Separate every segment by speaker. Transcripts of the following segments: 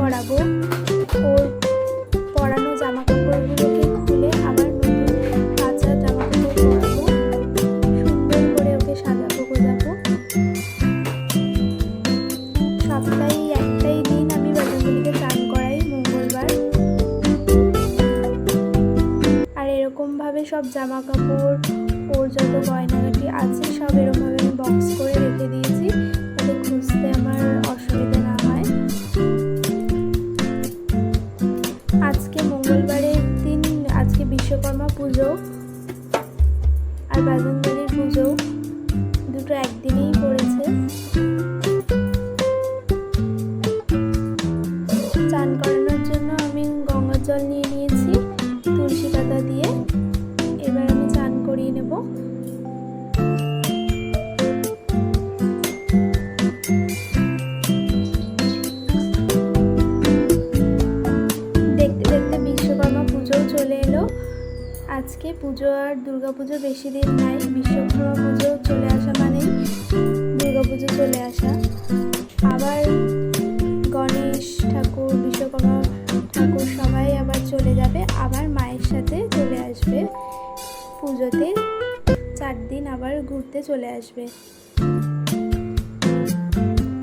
Speaker 1: করাবো। ওর পরানো জামা কাপড়গুলোকে খুলে আবার নতুন কাঁচা জামা কাপড় পরাবো, সুন্দর করে ওকে সাজাবো গোজাবো। সপ্তাহে একটাই দিন আমি বাজারগুলিকে চান করাই, মঙ্গলবার। আর এরকমভাবে সব জামা কাপড়, ওর যত গয়নাগাটি আছে সব এরকমভাবে আমি বক্স করে রেখে দিয়েছি, যাতে খুঁজতে আমার অসুবিধা না হয়। আজকে মঙ্গলবারের দিন, আজকে বিশ্বকর্মা পুজো আর বাজনবাড়ির পুজো দুটো একদিনেই পড়েছে। চান করানোর জন্য আমি গঙ্গার জল নিয়ে নিয়েছি তুলসী পাতা দিয়ে। এবার আমি চান করিয়ে নেব। দেখতে দেখতে বিশ্বকর্মা পুজোও চলে এলো। আজকে পুজো আর দুর্গা পুজো বেশি দিন নাই, বিশ্বকর্মা পুজো চলে আসা মানেই দুর্গা পুজো চলে আসা। আবার গণেশ ঠাকুর, বিশ্বকর্মা ঠাকুর সবাই আবার চলে যাবে, আবার মায়ের সাথে চলে আসবে পুজোতে। 4 দিন আবার ঘুরতে চলে আসবে।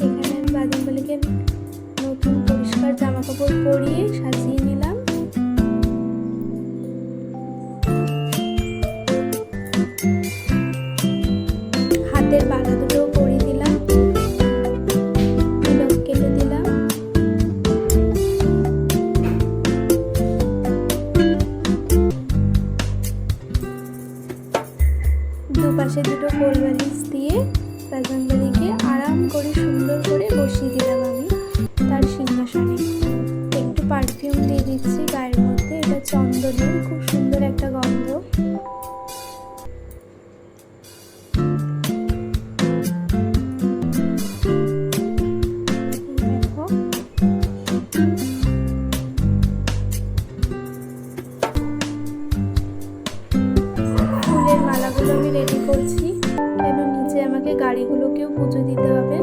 Speaker 1: এখানে আমি বাজনবালিকে নতুন পরিষ্কার জামা কাপড় পরিয়ে সাজিয়ে নিলাম। হাতের বালা দুটো পরিয়ে দিলাম, তিলক কেটে দিলাম। দুপাশে দুটো কোল বালিশ দিয়ে বাজনবালিকে আরাম করে সুন্দর করে বসিয়ে দিলাম আমি তার সিংহাসনে। একটু পারফিউম দিয়ে দিচ্ছি গায়ের মধ্যে, এটা চন্দনের, খুব সুন্দর একটা গন্ধ। ফুলের মালাগুলো আমি রেডি করছি, কেন নিচে আমাকে গাড়িগুলোকেও পুজো দিতে হবে।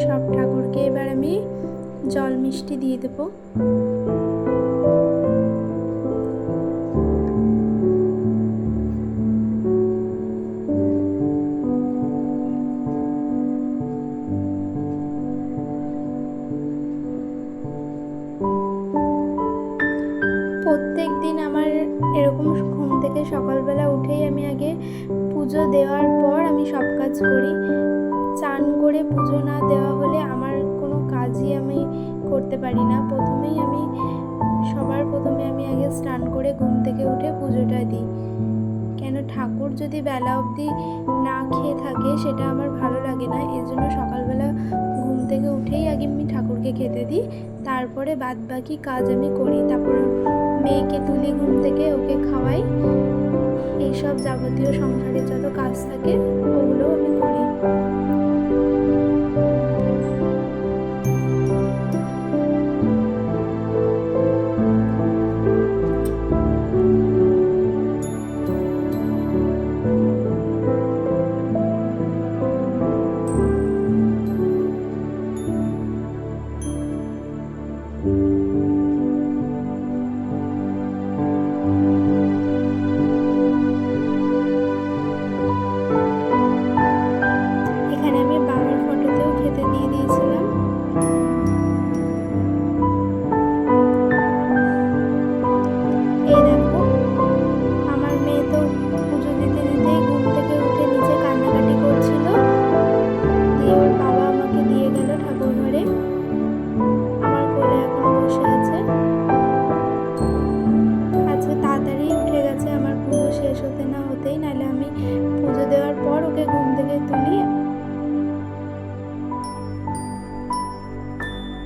Speaker 1: সব ঠাকুরকে এবার আমি জল মিষ্টি দিয়ে দেবো। প্রত্যেক দিন আমার এরকম ঘুম থেকে সকালবেলা উঠেই আমি আগে পুজো দেওয়ার পর আমি সব কাজ করি। চান করে পুজো না দেওয়া হলে আমার কোনো কাজই আমি করতে পারি না। সবার প্রথমে আমি আগে স্নান করে ঘুম থেকে উঠে পুজোটা দিই, কেন ঠাকুর যদি বেলা অবধি না খেয়ে থাকে সেটা আমার ভালো লাগে না। এই জন্য সকালবেলা ঘুম থেকে উঠেই আগে আমি ঠাকুরকে খেতে দিই, তারপরে বাদ বাকি কাজ আমি করি। তারপর মেয়েকে তুলি ঘুম থেকে, ওকে খাওয়াই, এইসব যাবতীয় সংসারের যত কাজ থাকে ওগুলো আমি করি।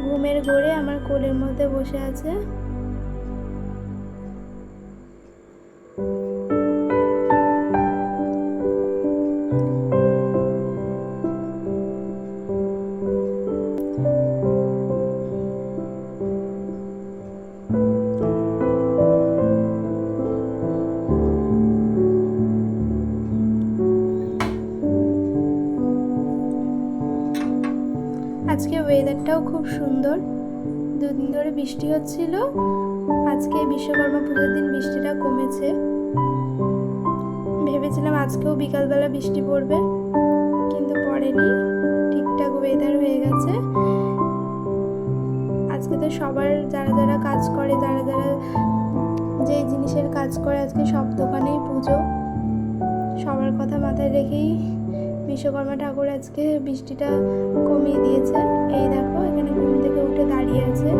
Speaker 1: ঘুমের ঘোরে আমার কোলের মধ্যে বসে আছে। আজকে ওয়েদারটাও খুব সুন্দর, দুদিন ধরে বৃষ্টি হচ্ছিল, আজকে বিশ্বকর্মা পুজোর দিন বৃষ্টিটা কমেছে। ভেবেছিলাম আজকেও বিকালবেলা বৃষ্টি পড়বে, কিন্তু পড়েনি, ঠিকঠাক ওয়েদার হয়ে গেছে। আজকে তো সবার যারা যারা কাজ করে, যারা যারা যেই জিনিসের কাজ করে, আজকে সব দোকানেই পুজো। সবার কথা মাথায় রেখেই বিশ্বকর্মা ঠাকুর আজকে বৃষ্টিটা কমিয়ে দিয়েছে। এই দেখো এখানে ঘুম থেকে উঠে দাঁড়িয়ে আছে,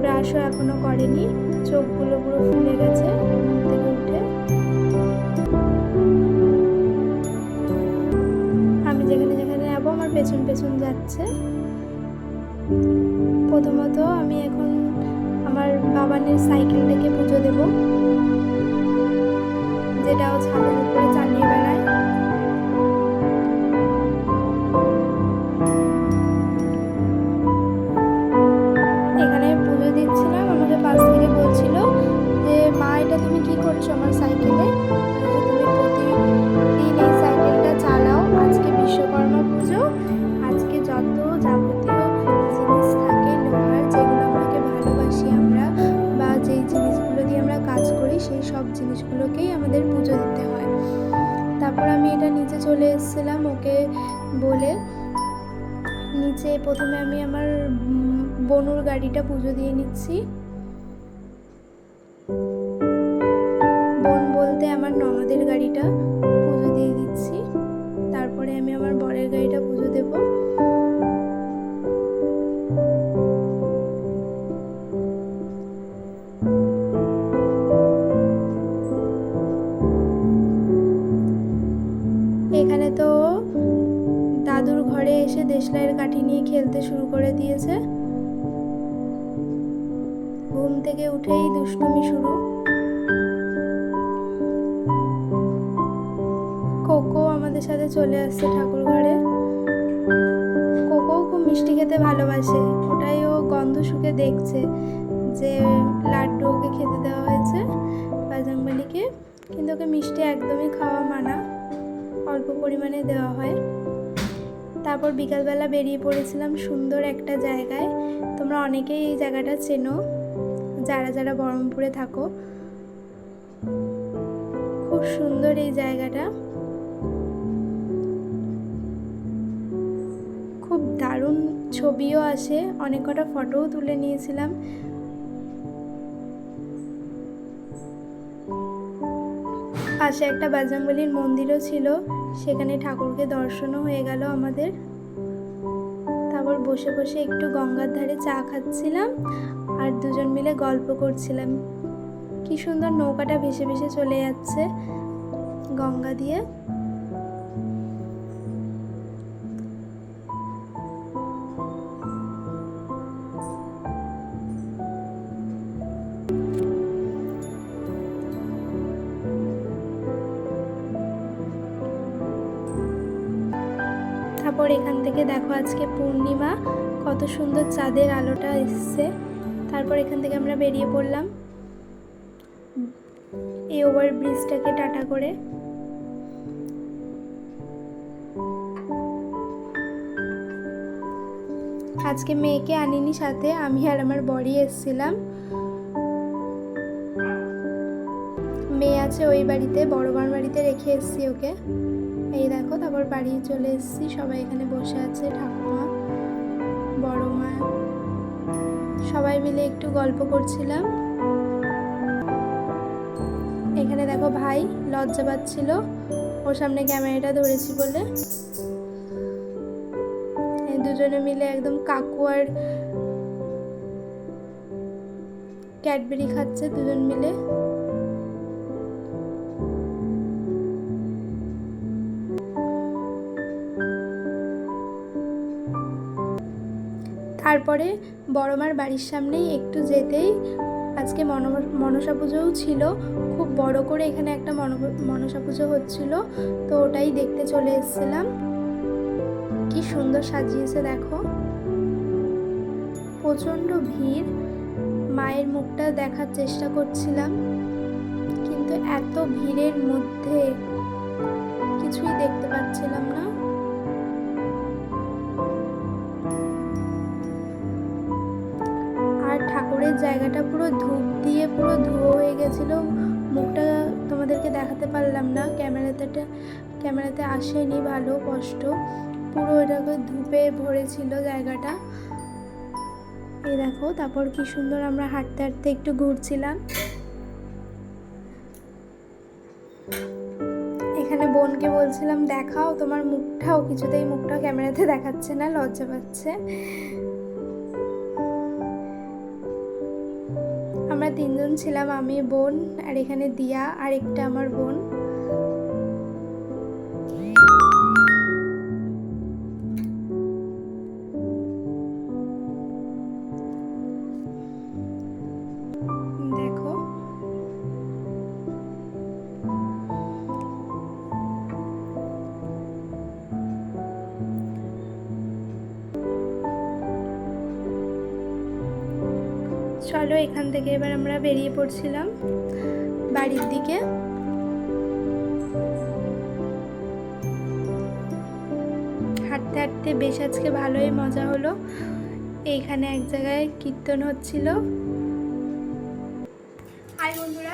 Speaker 1: ব্রাশও এখনো করেনি, চোখগুলো পুরো ফুলে গেছে ঘুম থেকে উঠে। আমি যেখানে যেখানে যাবো আমার পেছন পেছন যাচ্ছে। প্রথমত আমি এখন আমার বাবানের সাইকেলটাকে পুজো দেব, যেটাও ছাদের উপরে চালিয়ে বেড়ায়। এখানে পুজো দিচ্ছিলাম, আমাকে পাশ থেকে বলছিল যে মা এটা তুমি কি করছো আমার সাইকেলে, তুমি প্রতিদিন এই সাইকেলটা চালাও, আজকে বিশ্বকর্মা পুজো, আজকে যত যাবতীয় জিনিস থাকে লোহার, যেগুলো আমাকে ভালোবাসি আমরা, বা যেই জিনিসগুলো দিয়ে আমরা কাজ করি, সেই সব জিনিসগুলোকেই আমাদের পুজো দিতে হয়। তারপর আমি এটা নিচে চলে এসেছিলাম ওকে বলে। নিচে প্রথমে আমি আমার বনুর গাড়িটা পুজো দিয়ে নিচ্ছি। বোন বলতে আমার ননদের গাড়িটা পুজো দিয়ে দিচ্ছি, তারপরে আমি আমার বরের গাড়িটা পুজো দেব। এখানে তো দাদুর ঘরে এসে দেশলাইয়ের কাঠি নিয়ে খেলতে শুরু করে দিয়েছে, ঘুম থেকে উঠেই দুষ্টুমি শুরু। কোকো আমাদের সাথে চলে আসছে ঠাকুর ঘরে। কোকো খুব মিষ্টি খেতে ভালোবাসে, ওটাই ও গন্ধ শুকে দেখছে যে লাড্ডু ওকে খেতে দেওয়া হয়েছে বাজরংবলীকে, কিন্তু ওকে মিষ্টি একদমই খাওয়া মানা, অল্প পরিমাণে দেওয়া হয়। তারপর বিকালবেলা বেরিয়ে পড়েছিলাম সুন্দর একটা জায়গায়, তোমরা অনেকেই এই জায়গাটা চেনো যারা যারা বহরমপুরে থাকো। খুব সুন্দর এই জায়গাটা, খুব দারুণ ছবিও আসে, অনেক কটা ফটোও তুলে নিয়েছিলাম। পাশে একটা বাজরংবলীর মন্দিরও ছিল, সেখানে ঠাকুরকে দর্শনও হয়ে গেল আমাদের। তারপর বসে বসে একটু গঙ্গার ধারে চা খাচ্ছিলাম আর দুজন মিলে গল্প করছিলাম। কি সুন্দর নৌকাটা ভেসে ভেসে চলে যাচ্ছে গঙ্গা দিয়ে। তারপর এখান থেকে দেখো আজকে পূর্ণিমা, কত সুন্দর চাঁদের আলোটা এসছে। তারপর এখান থেকে আমরা বেরিয়ে পড়লাম এই ওভার ব্রিজটাকে টাটা করে। আজকে মেয়েকে আনিনি সাথে, আমি আর আমার বরই এসেছিলাম। মেয়ে আছে ওই বাড়িতে, বড়মার বাড়িতে রেখে এসেছি ওকে। এই দেখো তারপর বাড়ি চলে এসেছি, সবাই এখানে বসে আছে, ঠাকুমা, বড় মা, সবাই মিলে একটু গল্প করছিলাম। এখানে দেখো ভাই লজ্জা পাচ্ছিল ওর সামনে ক্যামেরাটা ধরেছি বলে, দুজনে মিলে একদম কাকু আর ক্যাডবেরি খাচ্ছে দুজন মিলে। তারপরে বড়মার বাড়ির সামনেই একটু যেতেই আজকে মনসা পুজোও ছিল, খুব বড় করে এখানে একটা মনসা পুজো হচ্ছিল, তো ওটাই দেখতে চলে এসেছিলাম। কি সুন্দর সাজিয়েছে দেখো, প্রচণ্ড ভিড়। মায়ের মুখটা দেখার চেষ্টা করছিলাম, কিন্তু এত ভিড়ের মধ্যে কিছুই দেখতে পাচ্ছিলাম না। পুরো ধূপ দিয়ে পুরো ধুয়ো হয়ে গেছিলো। মুখটা তোমাদেরকে দেখাতে পারলাম না, ক্যামেরাতে আসেনি ভালো স্পষ্ট। পুরো এটাকে ধূপে ভরেছিল জায়গাটা। এই দেখো, তারপর কি সুন্দর আমরা হাঁটতে হাঁটতে একটু ঘুরছিলাম। এখানে বোনকে বলছিলাম দেখাও তোমার মুখটাও, কিছুতেই মুখটা ক্যামেরাতে দেখাচ্ছে না, লজ্জা পাচ্ছে। আমরা 3 জন ছিলাম, আমি, বোন আর এখানে দিয়া আর একটা আমার বোন। দেখো চলো এখান থেকে এবার আমরা বেরিয়ে পড়ছিলাম বাড়ির দিকে। হাঁটতে হাঁটতে বেশ আজকে ভালোই মজা হলো। এইখানে এক জায়গায় কীর্তন হচ্ছিল। হাই বন্ধুরা,